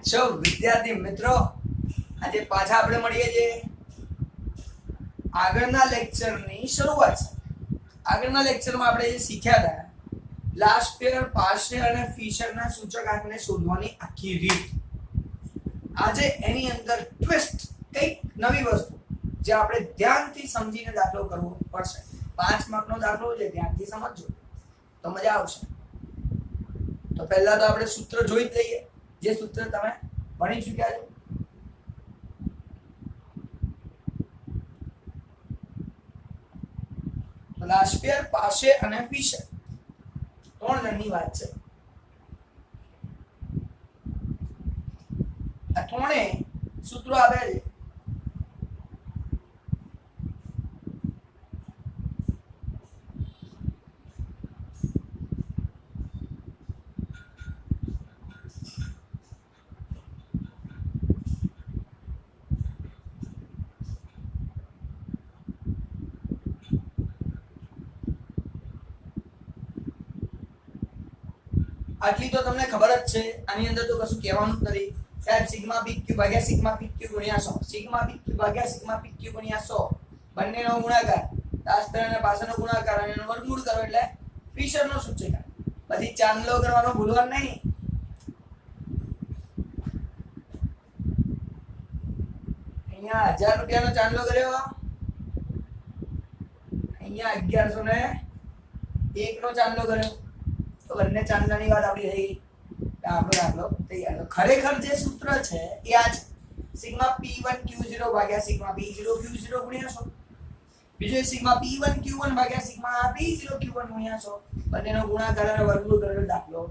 સો વિદ્યાર્થી મિત્રો, આજે પાછા આપણે મળીએ છીએ આગળના લેક્ચરની શરૂઆત છે. આગળના લેક્ચરમાં આપણે જે શીખ્યા હતા લાસ્પેર, પાર્શેર અને ફિશરના સૂચકાંકને શોધવાની આખી રીત. આજે એની અંદર ટ્વિસ્ટ, કંઈક નવી વસ્તુ જે આપણે ધ્યાનથી સમજીને દાખલો કરવો પડશે. 5 માર્કનો દાખલો છે, ધ્યાનથી સમજજો તો મજા આવશે. તો પહેલા તો આપણે સૂત્ર જોઈ જ લઈએ, જે સૂત્ર તમે ભણી ચૂક્યા છો. લાસ્પેર, પાર્શેર અને ફિશર 3 જણની વાત છે. આ ત્રણે સૂત્રો આપ્યા છે. આટલી તો તમને ખબર જ છે, આની અંદર તો કશું કહેવાનું જ નથી. સાહેબ સિગ્મા pq ભાગ્યા સિગ્મા pq ગુણ્યા 100, સિગ્મા pq ભાગ્યા સિગ્મા pq ગુણ્યા 100 બંનેનો ગુણાકાર, લાસ્પેર અને પાર્શેરનો ગુણાકાર અને એનો વર્ગમૂળ કરો એટલે ફિશરનો સૂચકાંક. પછી ચાંદલો કરવાનો ભૂલવાનું નહીં. અહીંયા 1000 રૂપિયાનો ચાંદલો કર્યો, અહીંયા 1101 નો ચાંદલો કર્યો, તો બંને ચાંદલાની વાત આપણી થઈ. આપણો દાખલો તૈયાર. ખરેખર જે સૂત્ર છે એ આ છે, સિગ્મા p1q0 ભાગ્યા સિગ્મા p0q0 ગુણ્યા 100. બીજો સિગ્મા p1q1 ભાગ્યા સિગ્મા p0q1 ગુણ્યા 100 બંનેનો ગુણાકાર અને વર્ગમૂળ કરેલો દાખલો.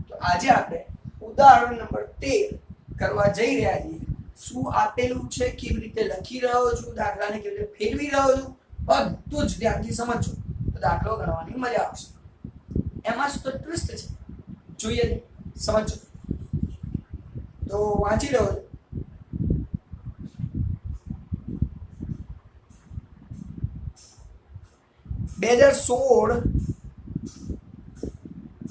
તો આજે આપણે ઉદાહરણ નંબર 13 કરવા જઈ રહ્યા છીએ. શું આપેલું છે, કેવી રીતે લખી રહ્યો છું, દાખલાને કેવી રીતે ફેરવી રહ્યો છું, બધું જ ધ્યાનથી સમજજો તો દાખલો ગણવાની મજા આવશે. એમાં જ તો ટ્વિસ્ટ છે. જોઈએ, સમજો તો વાંચી રહ્યો છું. બે 2016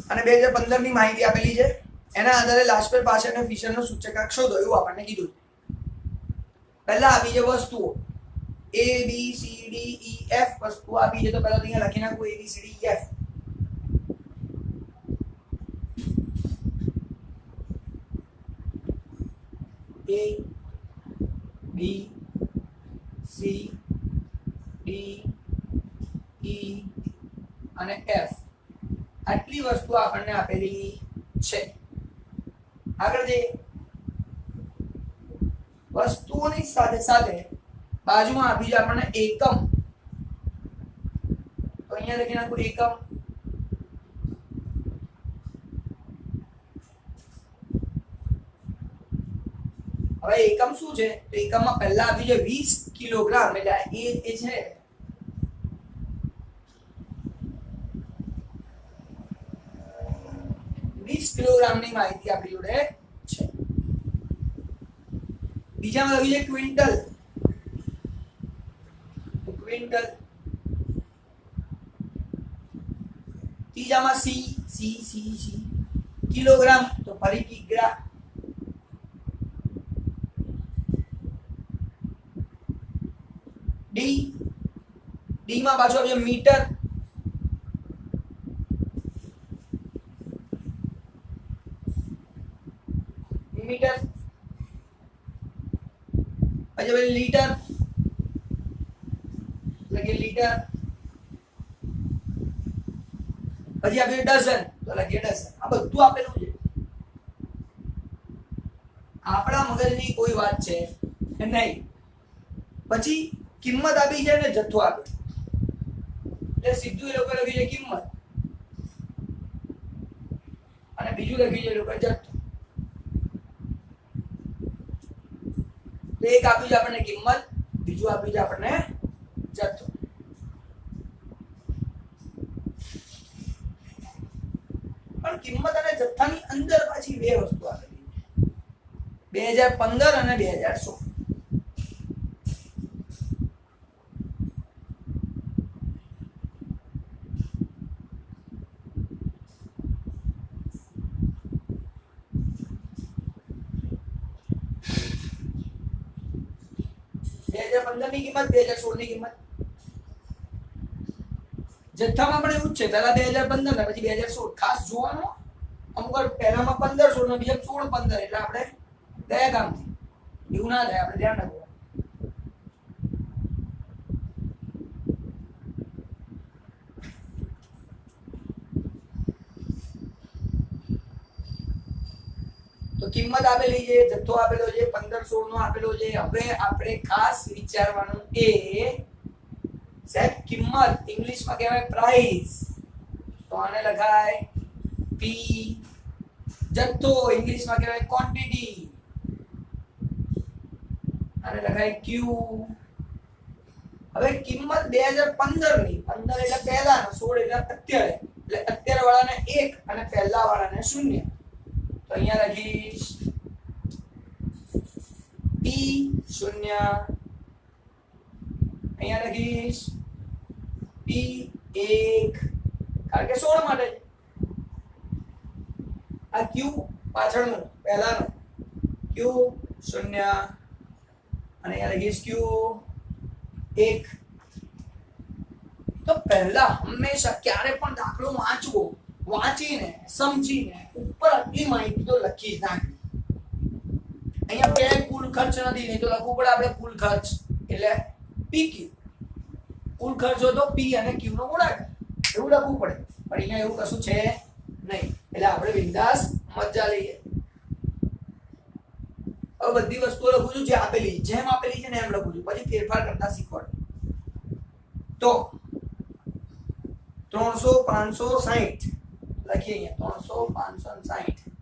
અને 2015 ની માહિતી આપેલી છે. એના આધારે લાસ્પેર, પાર્શેર અને ફિશરનો સૂચકાંક શોધો એવું આપણને કીધું. પહેલા આપી છે વસ્તુઓ a b c d e f. વસ્તુઓ આપી છે તો પહેલા અહીંયા લખી નાખો a b c d e f. A B C D E અને F આટલી વસ્તુ આપણને આપેલી છે. આગળ જે વસ્તુઓની સાથે સાથે બાજુમાં આપી છે આપણને એકમ. તો અહીંયા લખી નાખો એકમ. હવે એકમ શું છે? તો એકમમાં પહેલા આપી છે 20 કિલોગ્રામ, એટલે એ છે 20 કિલોગ્રામની માહિતી આપણી જોડે છે. બીજામાં લખ્યું છે ક્વિન્ટલ. ક્વિન્ટલ. ત્રીજામાં C C C C kilogram, તો ફરી કિગ્રા. ડી ડી માં પાછું આવશે મીટર. મીટર પછી લીટર, એટલે કે લીટર. પછી આપ્યું ડઝન, તો લખીએ ડઝન. આ બધું આપેલું છે. આપણા મગજની કોઈ વાત છે નહીં. પછી કિંમત આપી છે ને જથ્થો આપ્યો, એટલે સીધું એ લોકો લખ્યું છે કિંમત અને બીજું લખ્યું છે એ લોકો જથ્થો. તો એક આપ્યું છે આપણને કિંમત, બીજું આપ્યું છે આપણને જથ્થો. પણ કિંમત અને જથ્થાની અંદર પાછી બે વસ્તુ આપેલી છે, 2015 અને 2016. 2015 ની કિંમત 2016 ની કિંમત જથ્થામાં પણ એવું જ છે પહેલા 2015 ને પછી 2016 ખાસ જોવાનું અમુક વાર પહેલામાં 15 16 ને બીજા 16 15 એટલે આપણે દયા કામથી એવું ના થાય આપણે ધ્યાન રાખવું તો કિંમત આપેલી છે જથ્થો આપેલો છે 15 16 નો આપેલો છે હવે આપણે ખાસ વિચારવાનું એ સાહેબ કિંમત ઇંગ્લિશમાં કહેવાય પ્રાઇસ તો આને લખાય પી જથ્થો ઇંગ્લિશમાં કહેવાય ક્વોન્ટિટી આને લખાય ક્યુ હવે કિંમત 2015 ની 15 એટલે પહેલાનો 16 એટલે અત્યારે વાળાને 1 અને પહેલા વાળાને 0 તો અહીંયા લખીશ P0 અહીંયા લખીશ P1 કારણ કે 16 માટે આ Q પાછળનું પહેલાનું Q0 અને અહીંયા લખીશ Q1 તો પહેલા હંમેશા ક્યારે પણ દાખલો વાંચવો વાંચીને સમજીને ઉપર આટલી માહિતી તો લખી જ નાખવી અહીંયા બે કુલ ખર્ચ નથી નહીં તો લખવું પડે આપણે કુલ ખર્ચ એટલે PQ કુલ ખર્ચ હોય તો P અને Q નો ગુણાકાર એવું લખવું પડે પણ અહીંયા એવું કશું છે નહીં એટલે આપણે બિંદાસ મજા લઈએ હવે બધી વસ્તુઓ લખું છું જે આપેલી જેમ આપેલી છે ને એમ લખું છું પછી ફેરફાર કરતા શીખવાડો તો 300 560 લખીએ અહીંયા 300 560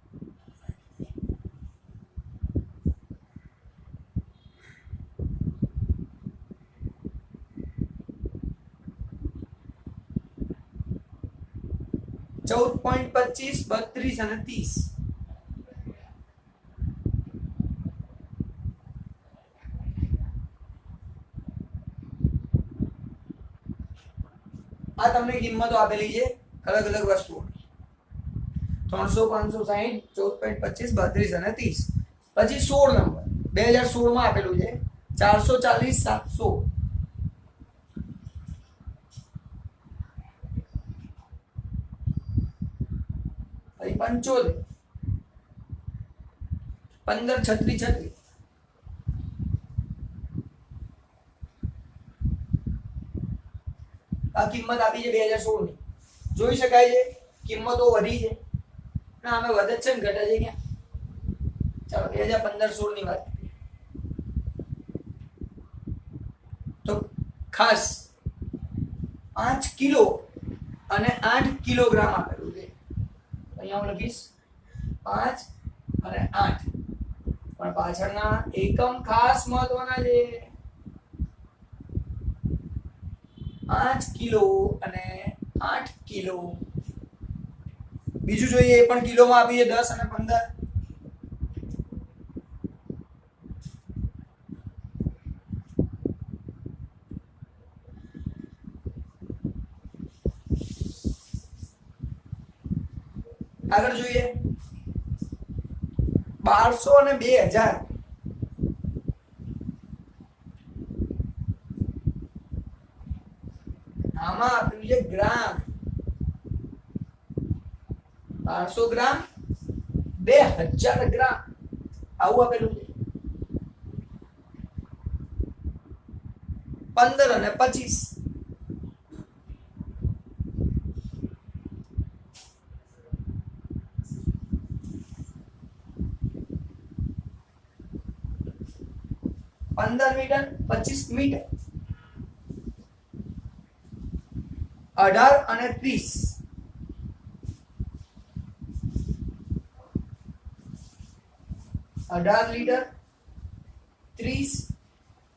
14.25 32 અને 30 આ તમને કિંમતો આપેલી છે અલગ અલગ વસ્તુઓ 300 560 14.25 32 અને 30 પછી 16 નંબર 2016 માં આપેલું છે 440 700 પછી 75 15 36 36 આ કિંમત આપી છે 2016 ની જોઈ શકાય છે કિંમતો વધી છે ના અમે વધે છે ને ઘટે છે ક્યાં ચાલો 2015 16 ની વાત તો ખાસ 5 કિલો અને 8 કિલોગ્રામ આપેલું છે અહીંયા હું લખીશ 5 અને 8 પણ પાછળના એકમ ખાસ મહત્વના છે 5 કિલો અને 8 કિલો બીજું જોઈએ એ પણ કિલોમાં આપીએ 10 અને 15 આગળ જોઈએ 1200 અને 2000 આમાં આપ્યું છે ગ્રામ 1200 ગ્રામ 2000 ગ્રામ આવું આપેલું છે 15 અને 25 15 મીટર 25 મીટર 18 અને 30 18 લીટર 30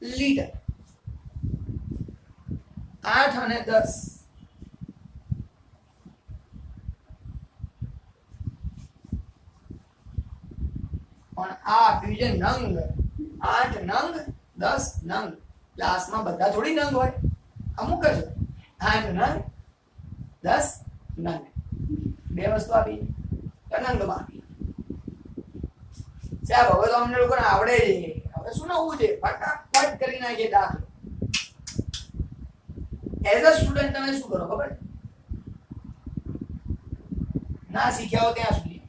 લીટર 8 અને 10 પણ આ આપ્યું છે નંગ 8 નંગ 10 નંગ ક્લાસમાં બધા થોડી નંગ હોય અમુક જ 8 નંગ 10 નંગ બે વસ્તુ આપી તો નંગમાં આપી સાહેબ હવે તો અમને લોકોને આવડે છે હવે શું નવું છે ફટાફટ કરી નાખીએ દાખલો. એઝ અ સ્ટુડન્ટ તમે શું કરો ખબર ના શીખ્યા હો ત્યાં સુધી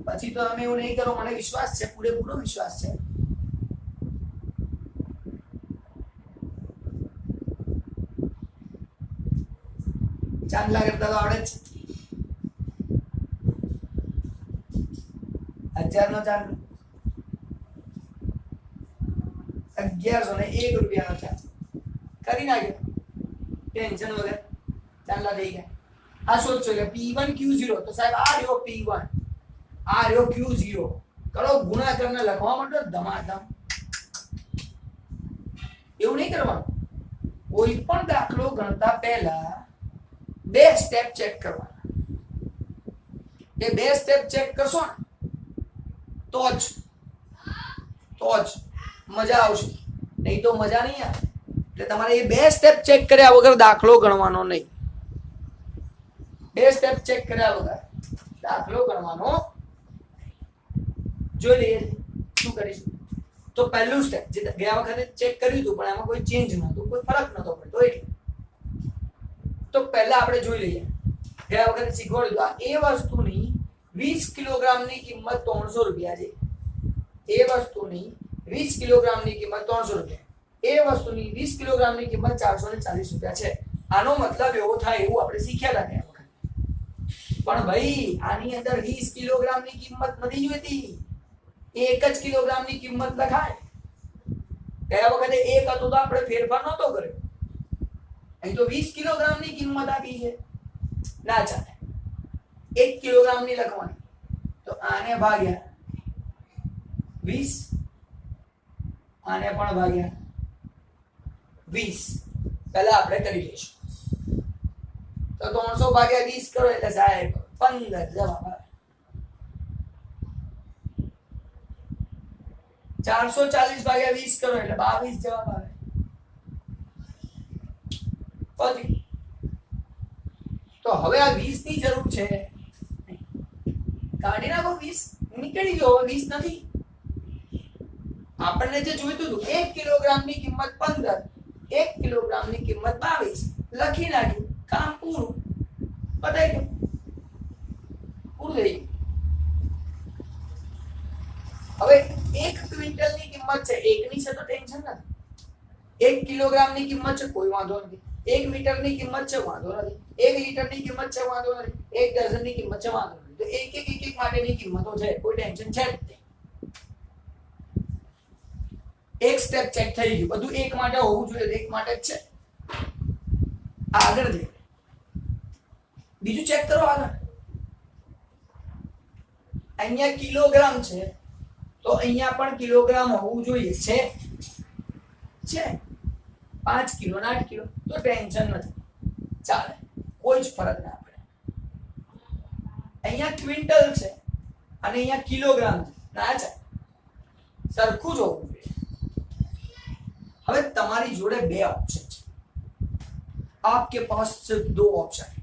પછી તો તમે એવું નહીં કરો. મને વિશ્વાસ છે, પૂરેપૂરો વિશ્વાસ છે. ચાંદલા કરતા તો આવડે જ છે. 1000 નો ચાંદલો, 1101 રૂપિયાનો ચાંદલો કરી નાખ્યો ટેન્શન વગર. ચાંદલા થઈ ગયા. આ શોધશો કે P1 Q0 તો સાહેબ આ રહ્યો P1 આ રહ્યો Q0 કરો ગુણાકારને લખવા માંડો ધમાધમ. એવું નહીં કરવાનું. કોઈ પણ દાખલો ગણતા પહેલા બે સ્ટેપ ચેક કરવાના. એ બે સ્ટેપ ચેક કરશો ને તો જ મજા આવશે, નહીં તો મજા નહીં આવે. એટલે તમારે એ બે સ્ટેપ ચેક કર્યા વગર દાખલો ગણવાનો નહીં. બે સ્ટેપ ચેક કર્યા વગર દાખલો ગણવાનો. જોઈ લઈએ શું કરીશું. તો પહેલું સ્ટેપ જે ગયા વખતે ચેક કર્યું હતું પણ એમાં કોઈ ચેન્જ નહોતું, કોઈ ફરક નહોતો પડતો એટલે તો પહેલા આપણે જોઈ લઈએ. ગયા વખતે શીખવાડ્યું એ વસ્તુની 20 કિલોગ્રામની કિંમત 300 રૂપિયા છે. એ વસ્તુની 20 કિલોગ્રામની કિંમત 300 રૂપિયા. એ વસ્તુની 20 કિલોગ્રામની કિંમત 440 રૂપિયા છે. આનો મતલબ એવો થાય એવું આપણે શીખ્યા હતા ગયા વખતે. પણ ભાઈ આની અંદર 20 કિલોગ્રામની કિંમત નથી જોઈતી, 1 જ કિલોગ્રામની કિંમત લખાય. ગયા વખતે 1 હતો તો આપણે ફેરફાર નહોતો કર્યો. અહીં તો 20 કિલોગ્રામની કિંમત આપી છે. ના ચાલે, 1 કિલોગ્રામની લખવાની. તો આને ભાગ્યા 20, આને પણ ભાગ્યા 20. પહેલા આપણે કરી લઈશું. તો 300 ભાગ્યા 20 કરો એટલે સાહેબ 15 જવાબ આવે. 440 ભાગ્યા 20 કરો એટલે 22 જવાબ આવે. પછી તો હવે આ 20 ની જરૂર છે. કાઢી નાખો 20, નીકળી ગયો. 20 નથી. આપણને જે જોઈતું હતું 1 કિલોગ્રામની કિંમત 15, 1 કિલોગ્રામની કિંમત 22 લખી નાખ્યું. કામ પૂરું. પતાઈ ગયું. પૂરું થઈ ગયું. હવે 1 ક્વિન્ટલની કિંમત છે, એકની છે તો ટેન્શન નથી. 1 કિલોગ્રામની કિંમત છે, કોઈ વાંધો નથી. 1 મીટરની કિંમત છે, વાંધો નથી. 1 લીટરની કિંમત છે, વાંધો નથી. 1 ડઝનની કિંમત છે, વાંધો નથી. તો એક માટેની કિંમતો છે, કોઈ ટેન્શન છે જ નહીં. એક સ્ટેપ ચેક થઈ ગયું. બધું એક માટે હોવું જોઈએ, એક માટે જ છે. આગળ જઈએ બીજું ચેક કરો. આગળ અહીંયા કિલોગ્રામ છે તો અહીંયા પણ કિલોગ્રામ હોવું જોઈએ. છે 5 કિલો ને 8 કિલો તો ટેન્શન નથી, ચાલે, કોઈ જ ફરક ના પડે. અહીંયા ક્વિન્ટલ છે અને અહીંયા કિલોગ્રામ છે, ના ચાલે, સરખું જ હોવું જોઈએ. હવે તમારી જોડે બે ऑप्शन है, आपके पास सिर्फ 2 ऑप्शन है.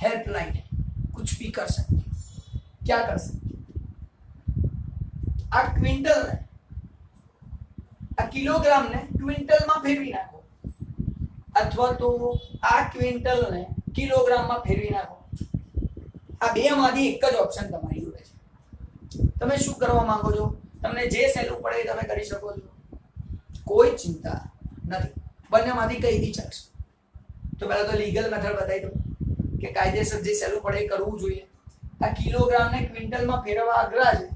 हेल्पलाइन है, कुछ भी कर सकते हैं. क्या कर सकते हैं? आ क्विंटल ने आ किलोग्राम ने क्विंटल में फेरवी नाखो, अथवा तो आ क्विंटल ने किलोग्राम में फेरवी नाखो. आ બે માંથી એક જ ઓપ્શન તમારી જોડે છે. તમે શું કરવા માંગો છો? તમને જે સહેલું પડે તમે કરી શકો છો, કોઈ ચિંતા નથી. બંનેમાંથી કઈ બી ચાલશે. તો પહેલા તો લીગલ મેથડ બતાવી દઉં કે કાયદેસર જે સહેલું પડે એ કરવું જોઈએ. આ કિલોગ્રામ ને ક્વિન્ટલમાં ફેરવવા અઘરા છે,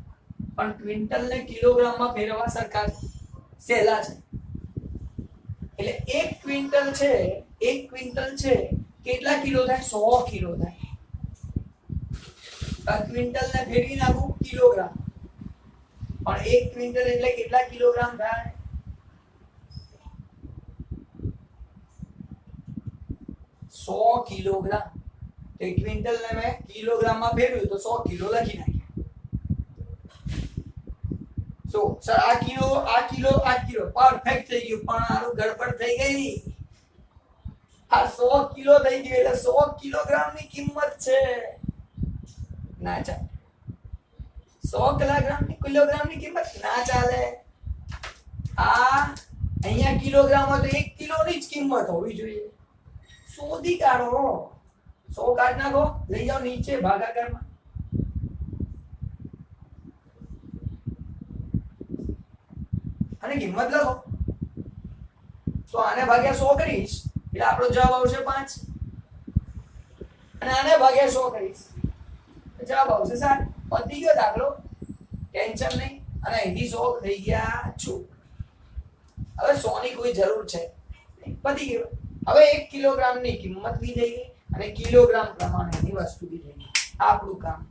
પણ ક્વિન્ટલ ને કિલોગ્રામમાં ફેરવવા સરખા સહેલા છે. એટલે 1 ક્વિન્ટલ છે, 1 ક્વિન્ટલ છે કેટલા કિલો થાય? 100 કિલો થાય. આ ક્વિન્ટલ ને ફેરવી નાખું કિલોગ્રામ, પણ 1 ક્વિન્ટલ એટલે કેટલા કિલોગ્રામ થાય? 100 કિલોગ્રામ. તો 1 ક્વિન્ટલ ને મેં કિલોગ્રામમાં ફેરવ્યું તો 100 કિલો લખી નાખ્યા. સો સર આ કિલો પરફેક્ટ થઈ ગયું, પણ આનું ગડબડ થઈ ગઈ. આ 100 કિલો થઈ ગયું એટલે 100 કિલોગ્રામની કિંમત છે. ના ચાલે. 100 કિલોગ્રામની કિંમત ના ચાલે. કિલોગ્રામ હોય તો 1 કિલોની જ કિંમત હોવી જોઈએ. શોધી કાઢો. 100 કાઢ નાખો, લઈ જાઓ નીચે ભાગાકારમાં. અને કિંમત લખો. તો આને ભાગ્યા 100 કરીશ એટલે આપણો જવાબ આવશે 5. અને આને ભાગ્યા 100 કરીશ તો જવાબ આવશે 7. પતી ગયો દાખલો, ટેન્શન નહીં. અને અહીંથી 100 થઈ ગયા છું. હવે 100 ની કોઈ જરૂર છે નહીં, પતી ગયો. હવે 1 કિલોગ્રામની કિંમત બી થઈ ગઈ અને કિલોગ્રામ પ્રમાણેની વસ્તુ બી થઈ ગઈ. આપણું કામ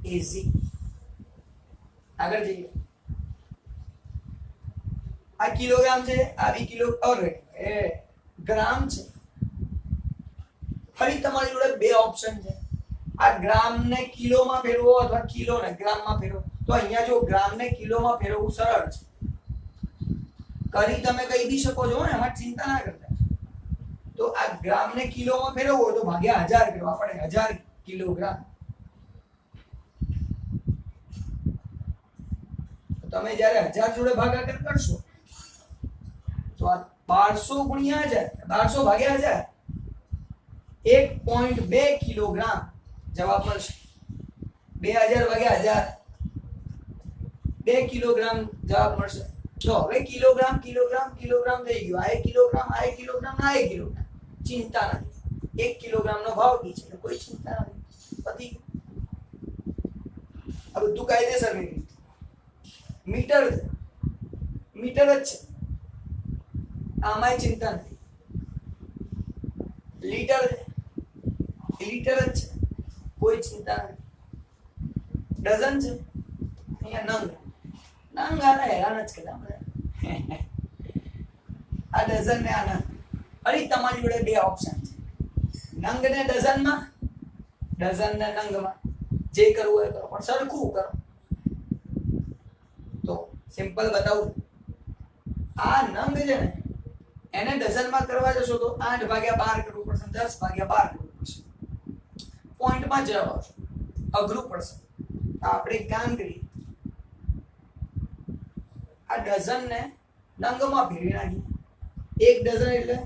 ઈઝી. આગળ જઈએ. આ કિલોગ્રામ છે, આવી કિલો ગ્રામ છે. ફરી તમારી જોડે બે ઓપ્શન છે. આ ગ્રામ ને કિલોમાં ફેરવો અથવા કિલો ને ગ્રામમાં ફેરવો. તો અહીંયા જો ગ્રામ ને કિલોમાં ફેરવવું સરળ છે, કરી તમે કહી દી શકો છો ને, એમાં ચિંતા ના કરતા. તો આ ગ્રામ ને કિલોમાં ફેરવવો હોય તો ભાગ્યા 1000 કરવા પડે. 1000 કિલોગ્રામ. તમે જ્યારે 1000 જોડે ભાગાકાર કરશો તો આ 1200 ગુણ્યા 1000, 1200 ભાગ્યા 1000, 1.2 કિલોગ્રામ જવાબ મળશે. 2000 ભાગ્યા 1000, 2 કિલોગ્રામ જવાબ મળશે. તો હવે કિલોગ્રામ કિલોગ્રામ કિલોગ્રામ થઈ ગયું. આ 1 કિલોગ્રામ, આ 1 કિલોગ્રામ, આ 1 કિલોગ્રામ. ચિંતા નથી. 1 કિલોગ્રામ નો ભાવ કી છે, કોઈ ચિંતા નથી. પતી. આ બધું કાયદેસર નહીં. મીટર મીટર જ છે, આમાંય ચિંતા નથી. લીટર લીટર જ છે, કોઈ ચિંતા નથી. ડઝન છે, અહીંયા નંગ આને હેરાન જ કર્યા આપણે. આ ડઝન ને આ નંગ. અરે તમારી જોડે બે ઓપ્શન છે, નંગ ને ડઝનમાં, ડઝન ને નંગમાં. જે કરવું હોય કરો, પણ સરખું કરો. તો સિમ્પલ બતાવું. આ નંગ છે ને, એને ડઝનમાં કરવા જશો તો 8/12 કરવું પડશે, 10/12 કરવું પડશે. પોઈન્ટમાં જવાબ આવશે, અઘરું પડશે. આપણે એક કામ કરીએ, આ ડઝન ને નંગમાં ફેરવી નાખીએ. 1 ડઝન એટલે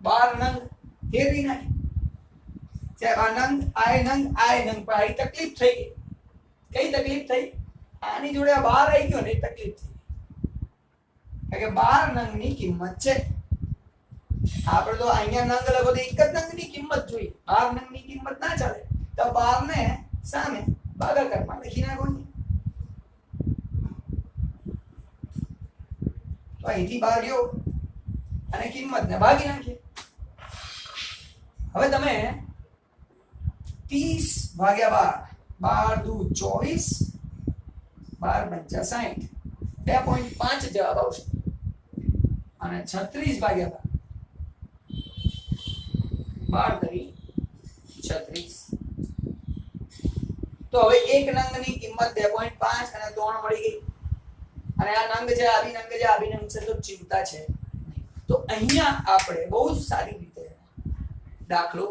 12 નંગ ફેરવી નાખીએ. સાહેબ આ નંગ, આ નંગ, આ નંગ. પણ આવી તકલીફ થઈ ગઈ. કઈ તકલીફ થઈ? આની જોડે આ 12 આવી ગયો ને, એ તકલીફ થઈ. કારણ કે 12 નંગની કિંમત છે. આપણે તો અહીંયા નંગ લખો તો એક જ નંગની કિંમત જોઈએ. 12 નંગની કિંમત ના ચાલે. તો 12 ને સામે ભાગાકારમાં લખી નાખો. તો અહીંથી ભાગ્યો અને કિંમતને ભાગી નાખીએ. હવે તમે 30/12, 12 દુ 24, 12 × 60, 2.5 જવાબ આવશે. અને 36/12, 12 × 36. તો હવે એક નંગની કિંમત 2.5 અને 3 મળી ગઈ. અને આ નંગ છે, આવી નંગ છે, આવી નંગ છે, તો ચિંતા છે. તો અહીંયા આપણે બહુ જ સારી રીતે દાખલો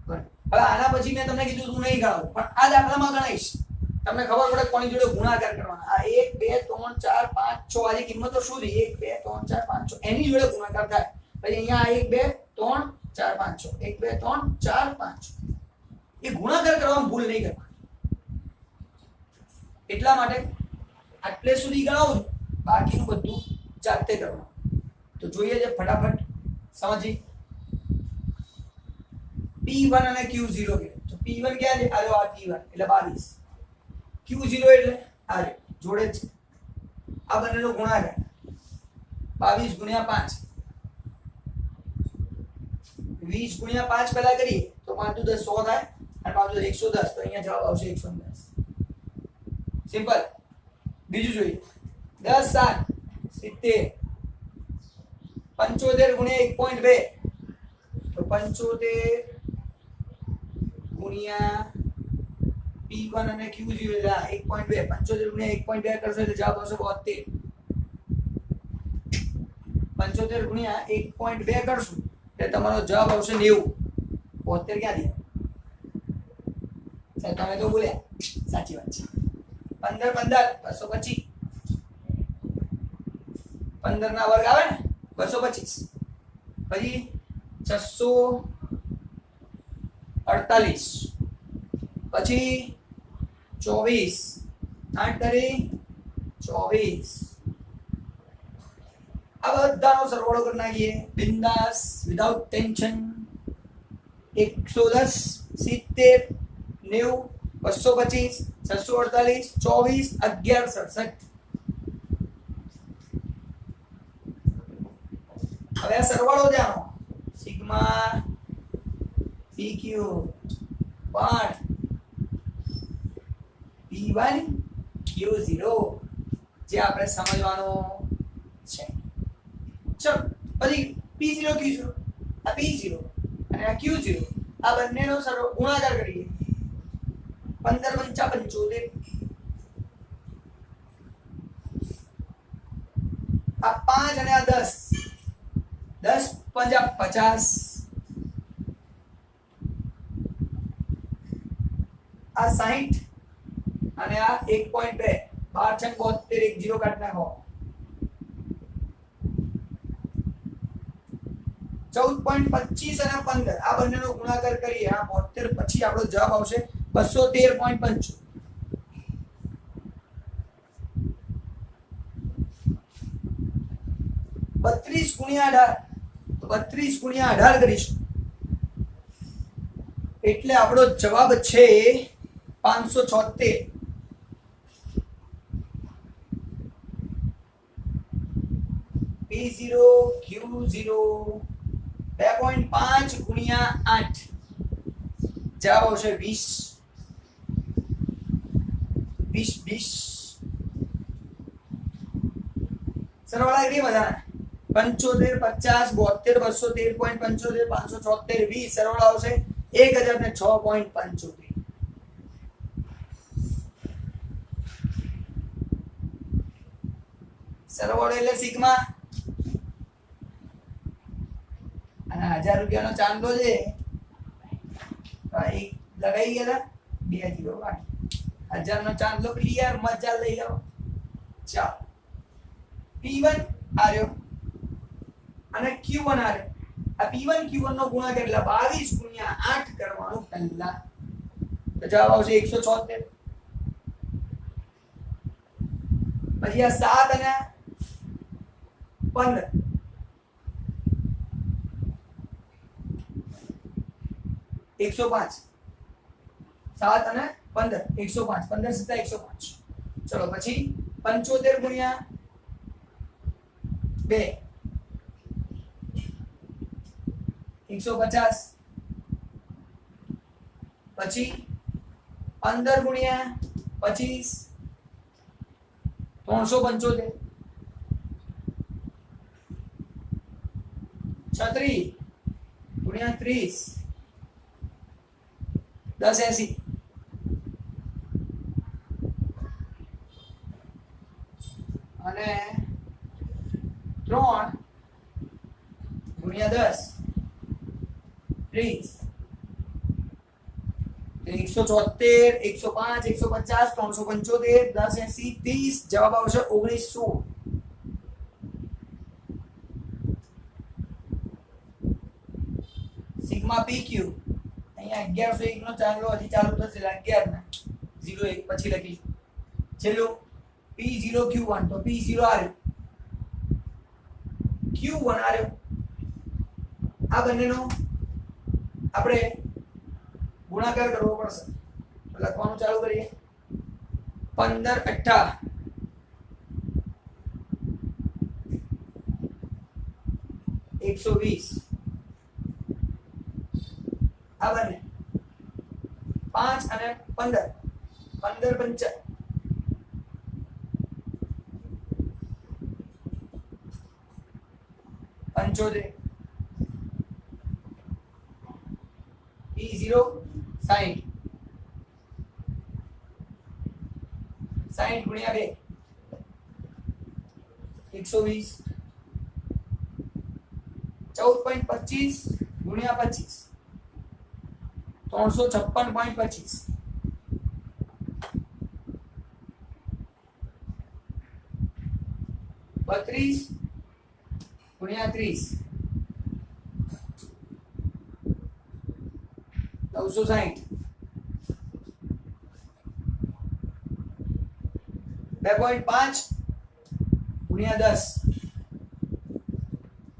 ગણ. હવે આના પછી મેં તમને કીધું તું નહીં ગણાવું, પણ આ દાખલામાં ગણાઈશ. તમને ખબર પડે કોની જોડે ગુણાકાર કરવાના. આ 1 2 3 4 5 6 આ જે કિંમતો શોધી 1 2 3 4 5 6 એની જોડે ગુણાકાર થાય. પછી અહીંયા 1 2 3 4 5 6 1 2 3 4 5 6 એ ગુણાકાર કરવામાં ભૂલ નહીં કરવાની. એટલા માટે આટલે સુધી ગણાવું, બાકીનું બધું જાતે કરવાનું. તો જોઈએ છે ફટાફટ સમજી. P1 અને Q0 કે તો P1 ક્યાં છે? આલો આ P1 એટલે 22. Q0 એટલે આ જોડે છે. આ બંનેનો ગુણાકાર 22 × 5, 20 × 5 પહેલા કરીએ તો 5 × 10 100 થાય અને 5 × 110. તો અહીંયા જવાબ આવશે 110. સિમ્પલ. બીજું જોઈએ. 10 7 70, 75 × 1.2 તો 75 ગુણ્યા P1 અને Q0 એટલે 1.2. 75 ગુણ્યા 1.2 કરશો એટલે જવાબ આવશે 72. 75 ગુણ્યા 1.2 કરશું એટલે તમારો જવાબ આવશે 90. 72 ક્યાંથી? સાહેબ તમે તો બોલ્યા, સાચી વાત છે. 15 15 225, 15 ના વર્ગ આવે ને 225 પછી 648 પછી 24 8 તારી 24 આ બધાનો સરવાળો કરી નાખીએ બિંદાસ વિધાઉટ ટેન્શન 110 70 90 225 648 24 11 67 હવે આ સરવાળો જાણો સિગ્મા પીક્યુ પણ P1 Q0 જે આપણે સમજવાનો છે ચલો પછી P0 Q0 આ P0 અને આ Q0 આ બંનેનો સરવાળો ગુણાકાર કરીએ 15 પંચા 75 આ 5 અને આ 10 10 પંજા 50 આ 60 અને આ 1.2 12 છે 72 1 0 કાઢ નાખો 14.25 અને 15 આ બંનેનો ગુણાકાર કરીએ આ 72 પછી આપણો જવાબ આવશે 213.5 32 ગુણ્યા 18 તો 32 ગુણ્યા 18 કરીશું એટલે આપણો જવાબ છે 576 P0 Q0 2.5 ગુણ્યા 8 જવાબ આવશે 20 સરવાળા કરી બધા 75 50 72 213.75 576 20 સરવાળા આવશે 1006.75 સરવાળો એટલે સિગ્મા અને 1000 રૂપિયાનો ચાંદલો છે એક લગાઈ ગયા હતા 2 0 બાકી 1000 નો ચાંદલો ક્લિયર મજા લઈ લો ચાલો P1 આર્યો અને Q1 આર્યો આ P1 Q1 નો ગુણાકાર એટલે 22 ગુણ્યા 8 કરવાનું પહેલા તો જવાબ આવશે 176 પછી આ 7 અને 15 105 7 અને 15 105 15 સીધા 105 ચલો પછી 75 ગુણ્યા 2 150 પછી 15 ગુણ્યા 25 375 36 ગુણ્યા 30 1080 અને 3 ગુણ્યા 10 30 174 105 150 375 1080 30 જવાબ આવશે 1916 સિગ્મા PQ અહીંયા 1101 નો ચાંદલો હજી ચાલુ થશે 11 ના 01 પછી લખીશું છેલ્લું P0 Q1 તો P0 આવ્યો Q1 આવ્યો આ બંનેનો આપણે ગુણાકાર કરવો પડશે તો લખવાનું ચાલુ કરીએ 15 8 120 આ બંને 5 અને 15 15 પંચા 75 P0 60 60 ગુણ્યા 2 120 14.25 ગુણ્યા 25 356.25 32 ગુણ્યા 30 960 2.5 ગુણ્યા 10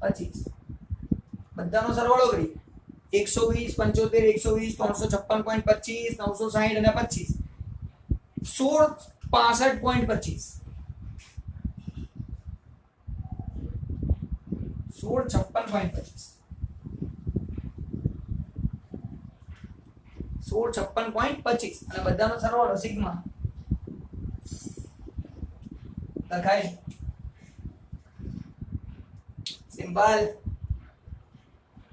25 બધાનો સરવાળો કરીએ 120 75 120 356.25 960 અને 25 1665.25 1656.25 1656.25 અને બધાનો સરવાળો સિગ્મા લખાય સિમ્પલ.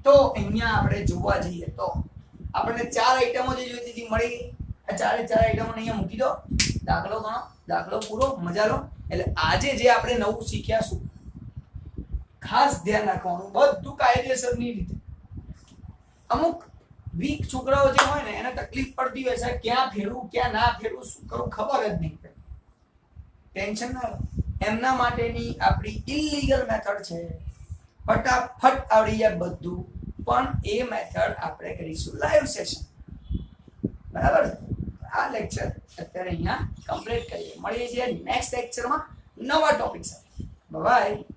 તો અહીંયા આપણે જોવા જઈએ તો આપણને 4 આઈટમો જે જોઈતી હતી મળી ગઈ. આ 4 આઈટમો અહીંયા મૂકી દો. દાખલો ગણો, દાખલો પૂરો, મજા લો. એટલે આજે જે આપણે નવું શીખ્યાશું ખાસ ધ્યાન રાખવાનું, બધું કાયદેસરની રીતે. અમુક વીક છોકરાઓ જે હોય ને એને તકલીફ પડતી હોય છે ક્યાં ફેરવું ક્યાં ના ફેરવું શું કરું ખબર જ નહીં પડે. ટેન્શન ના લો, એમના માટેની આપણી ઇલીગલ મેથડ છે. ફટાફટ આવડી જાય બધું, પણ એ મેથડ આપણે કરીશું લાઈવ સેશન. બરાબર. આ લેક્ચર અત્યારે અહીંયા કમ્પ્લીટ કરીએ. મળીએ છીએ નેક્સ્ટ લેક્ચરમાં નવા ટોપિક સાથે. બાય.